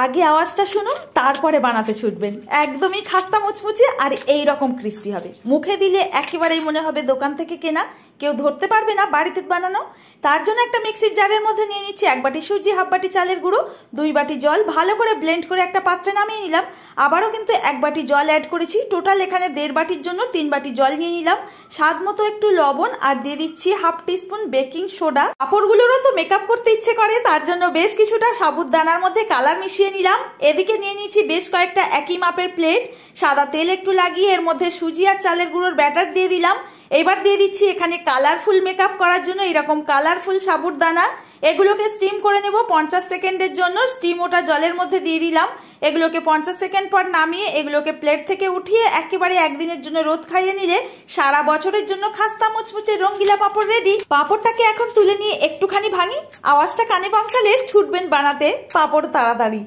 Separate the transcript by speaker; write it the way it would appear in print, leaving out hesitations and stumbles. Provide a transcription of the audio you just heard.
Speaker 1: আগে আওয়াজটা শুনুন, তারপরে বানাতে ছুটবেন। একদমই খাস্তা মুচমুচে আর এই রকম ক্রিস্পি হবে, মুখে দিলে একেবারেই মনে হবে দোকান থেকে কেনা, কেউ ধরতে পারবে না বাড়িতে বানানো। তার জন্য একটা মিক্সির জারের মধ্যে নিয়ে নিচ্ছি 1 বাটি সুজি, 1/2 বাটি চালের গুঁড়ো, 2 বাটি জল, ভালো করে ব্লেন্ড করে একটা পাত্রে নামিয়ে নিলাম। আবারও কিন্তু 1 বাটি জল অ্যাড করেছি, টোটাল এখানে 1.5 বাটির জন্য 3 বাটি জল নিয়ে নিলাম। স্বাদ মতো একটু লবণ আর দিয়ে দিচ্ছি 1/2 টিস্পুন বেকিং সোডা। কাপড়গুলোরও তো মেকআপ করতে ইচ্ছে করে, তার জন্য বেশ কিছুটা সাবুদানার মধ্যে কালার মিশিয়ে নিলাম। এদিকে নিয়ে নিচ্ছি বেশ কয়েকটা একই মাপের প্লেট, সাদা তেল একটু লাগিয়ে এর মধ্যে সুজি আর চালের গুঁড়োর ব্যাটার দিয়ে দিলাম। এবার দিয়ে দিচ্ছি এখানে কালারফুল মেকআপ করার জন্য এরকম কালারফুল সাবুদানা। এগুলোকে স্টিম করে নেব 50 সেকেন্ডের জন্য। স্টিম ওটা জলের মধ্যে দিয়ে দিলাম। এগুলোকে 50 সেকেন্ড পর নামিয়ে এগুলোকে প্লেট থেকে উঠিয়ে একেবারে একদিনের জন্য রোদ খাইয়ে নিলে সারা বছরের জন্য খাস্তা মুচমুচে রঙ্গিলা পাপড় রেডি। পাপড়টাকে এখন তুলে নিয়ে একটুখানি ভাঙি, আওয়াজটা কানে পৌঁছালে ছুটবেন বানাতে পাপড় তাড়াতাড়ি।